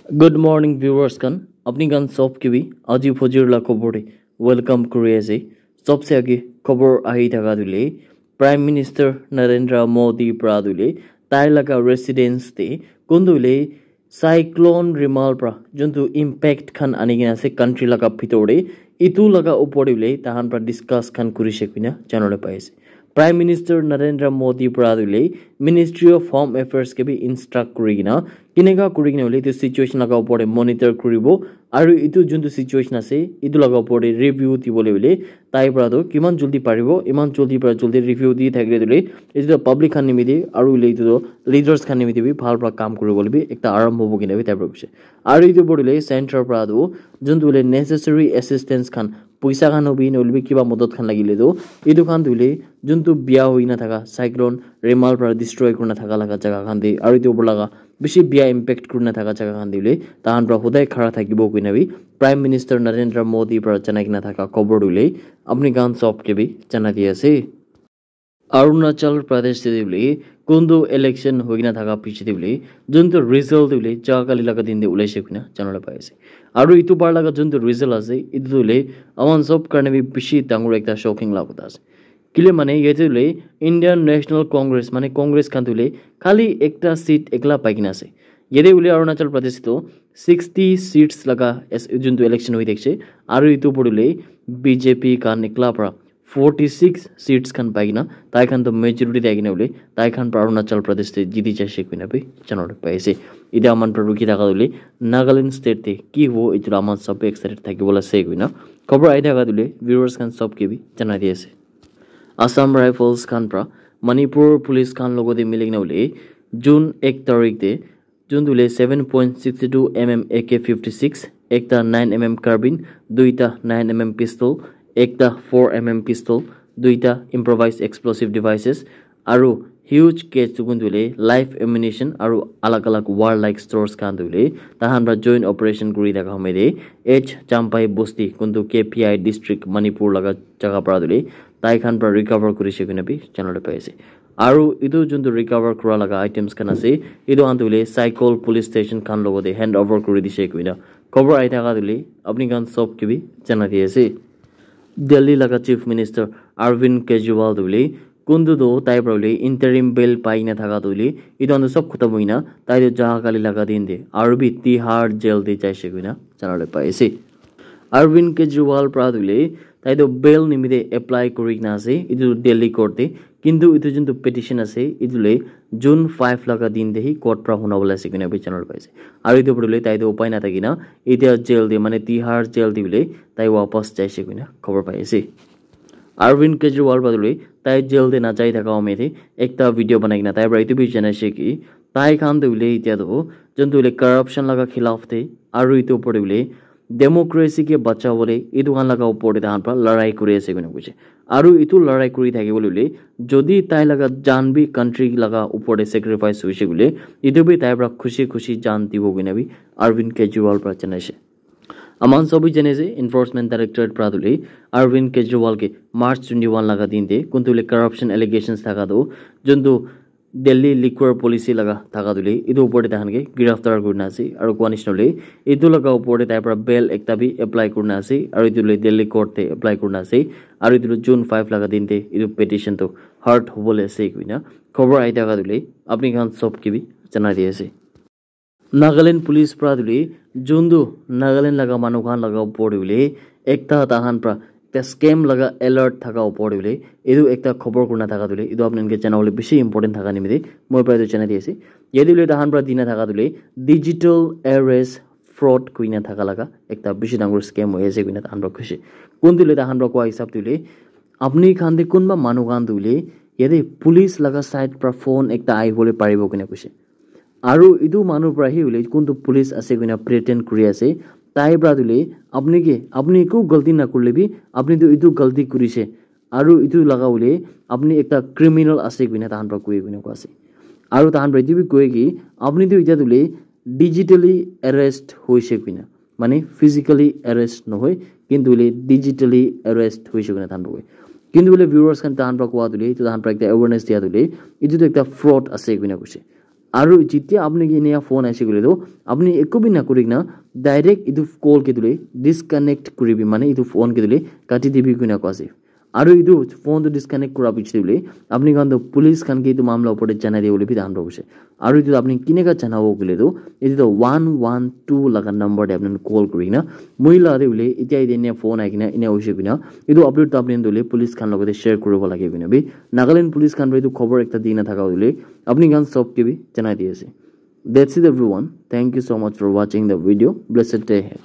Good morning, viewers kan. अपनी gun सब की भी আজি ফজিৰ লা খবৰে ওয়েলকাম কৰি আছে सबसे आगे খবৰ আহি থকা দুলে প্ৰাইম মিনিষ্টাৰ নৰেন্দ্ৰ মোদী প্ৰাদুলে তাই লগা ৰেসিডেন্স তে কোনদুলে সাইক্লোন ৰিমাল প্ৰা যোনটো ইম্পেক্ট খান আনি কিনা আছে কান্ট্ৰি লগা ভিতৰে ইটো লগা ওপৰলে তাহান প্ৰা ডিসকাস খান কৰিছে কিনা জানলে পাইছে Prime Minister Narendra Modi Pradule, Ministry of Home Affairs ke bhi instruct kurigina, kinega kurigina hole to situation laga upore monitor kuribo, aru itu juntu situation ase, itu laga upore review ti bole bole, tai prado kiman juldi paribo, iman juldi review di thakre dule, itu to public khan nimidi, aru ile itu leaders khan nimidi bhi bhal pra kaam kuribo bole bhi ekta aram hobo kina bhi tai prabuse. Aru itu bole center prado juntu le necessary assistance khan পইচা খান hobby নলবি কিবা মদত খান লাগিলে তো ইদু খান দুলে যোনটো বিয়া হই না থাকা সাইক্লোন রিমাল পৰা ডিস্ট্ৰয় কৰনা থাকা লাগা জায়গা খান দি আৰু ইটো বলাগা বেশি বিয়া ইম্প্যাক্ট কৰনা থাকা জায়গা খান দিলে তাহান পৰা সদায় খৰা থাকিব কইনাবি প্ৰাইম মিনিষ্টাৰ নৰেন্দ্ৰ মোদী পৰা জানাইনা থাকা খবৰ দুলে আপনি গান সব কে বি জানা দি আছে অৰুণাচল প্ৰদেশ দিলে কোনটো ইলেকশন হইনা থাকা পিছে দিলে যোনটো ৰিজাল্ট দিলে জাগালি লাগা দিন দি উলাইছে কিনা জানলে পাইছে আৰু ইটো বাৰ লাগা যোনটো ৰিজাল্ট আছে ইটো দিলে আমান সব কাৰণে বি বেশি ডাঙৰ একটা শকিং লাগতা আছে কিলে মানে ইয়েতুলে ইন্ডিয়ান ন্যাশনাল কংগ্রেস মানে কংগ্রেস খান দিলে খালি একটা সিট একলা পাইকিনা আছে ইয়েদে উলে অৰুণাচল প্ৰদেশ তো 60 সিটস লাগা যোনটো ইলেকশন হই দেখছে আৰু ইটো পড়লে বিজেপি কান একলা পৰা 46 seats kan paigina tai khan to majority dagina ule tai khan Arunachal Pradesh te jiti chase kuina be chanor paise ida aman produki daga dule Nagaland state te ki ho itula aman sab excited thakibola se kuina khobor ai daga dule viewers kan sab ke bi jana diase Assam Rifles khan pra Manipur police khan logode miligna ule June 1 tarik te June dule 7.62 mm AK56 ekta 9 mm carbine duita 9 mm pistol ekta 4mm pistol, duita improvised explosive devices, aru huge case tugundule live ammunition aru alag warlike stores kandule tahanra joint operation guri daga homede H Champai Bosti kundu KPI district Manipur laga jaga paradule tai khan pra recover kurise kunabi channel paise aru idu juntu recover kura laga items kan ase idu andule cycle police station khan logode hand over kuri dise kuina khobor ai thaga dule apni kan sob kibi jana diase Delhi laga Chief Minister Arvind Kejriwal dule kundu do tai probably interim bill paina thaga dule idon sob khatam hoina tai do jaha kali laga din de arbi Tihar jail de jaise guina janale paise Arvind Kejriwal pradule tai do bail nimide apply korina ase idu Delhi court te kintu itu juntu petition ase idule June 5 laga din de hi court pra hona bola ase guina be channel paise aru itu pradule tai do upai na thakina itia jail de mane Tihar jail dibule tai wapas jaise guina khobor paise Arvind Kejriwal pradule tai jail de na jai thaka omete ekta video banai na tai bra itu bi janaise ki tai khan dibule itia do juntu le corruption laga khilaf te aru itu pradule democracy के बचावले इदु खान लगा उपरे दान पर लड़ाई करे से गुने बुझे आरु इतु लड़ाई करी थाके बोलले जदि ताई लगा जान भी कंट्री लगा उपरे सैक्रिफाइस होइसे गुले इदु भी ताई बरा खुशी खुशी जान दिबो गुने भी अरविंद केजरीवाल पर चनेसे अमान सबै जने से इन्फोर्समेंट डायरेक्टरेट प्रादुले अरविंद केजरीवाल के मार्च 21 लगा दिन दे कुंतुले करप्शन एलिगेशंस थाका दो जंतु Delhi liquor policy laga thaka dule idu upore tahan ke giraftar kurna ase aru coalitionle idu laga upore tai pra bail ekta bi apply kurna ase aru idu le Delhi court te apply kurna ase aru idu June 5 laga din te idu petition to heart hobole ase kuina khobor ai daga dule apni khan sob ki bi jana di ase Nagaland police pra dule jundu Nagaland laga manu khan laga upore dule ekta tahan pra scam laga alert thaka upore dule edu ekta khobor kurna thaka dule edu apnan ke channel beshi important thaka nimide moi pra edu channel diase yedule tahan pra dina thaka dule digital arrest fraud kuina thaka laga ekta beshi dangor scam hoyese kuina tahan pra khushi kun dule tahan pra ko hisab dule apni khande kunba manu kan dule yede police laga side pra phone ekta ai hole paribo kuina khushi aru idu manu pra hi hule kuntu police ase kuina pretend kuri ase তাই ব্রাদুলে আপনি কো গলতি না করলে B আপনি তো ইতু গলতি করিছে আৰু ইতু লাগাউলে আপনি একটা ক্ৰিমিনাল আছে কিনা তাহান পৰা কই কিনা আছে আৰু তাহান পৰা দিবি কই কি আপনি তো ইটা দুলে ডিজিটালি অ্যারেস্ট হইছে কিনা মানে ফিজিক্যালি অ্যারেস্ট নহয় কিন্তু লে ডিজিটালি অ্যারেস্ট হইছে কিনা তাহান পৰা কিন্তু লে ভিউয়াৰ্স খান তাহান পৰা কোৱা দুলে তো তাহান পৰা একটা অ্যাওয়াৰনেস দিয়া দুলে ইতু তো একটা ফ্ৰড আছে কিনা কইছে আৰু যেতিয়া আপুনি কিনে ফোন আইছে গলেতো আপুনি একো বি না করিক না ডাইরেক্ট ইদু কল কে দিলে ডিসকানেক্ট করিবি মানে ইদু ফোন কে দিলে কাটি দিবি কিনা কসে আৰু ইদু ফোন তো ডিসকানেক্ট করা পিছে দিলে আপনি কান তো পুলিশ খান কে ইদু মামলা উপরে জানাই দিয়ে বলে বিধান রবছে আৰু ইদু আপনি কিনেকা জানাবো গলে তো ইদু তো 112 লাগা নাম্বার দে আপনি কল করি না মহিলা দে বলে ইতিয়া ইদে ফোন আই কিনা ইনে হইছে বিনা ইদু আপডেট তো আপনি দলে পুলিশ খান লগতে শেয়ার করব লাগে বিনা বি নাগাল্যান্ড পুলিশ খান ইদু খবর একটা দিনা থাকা হইলে আপনি গান সব কে বি জানাই দিয়েছে That's it everyone. Thank you so much for watching the video. Blessed day ahead.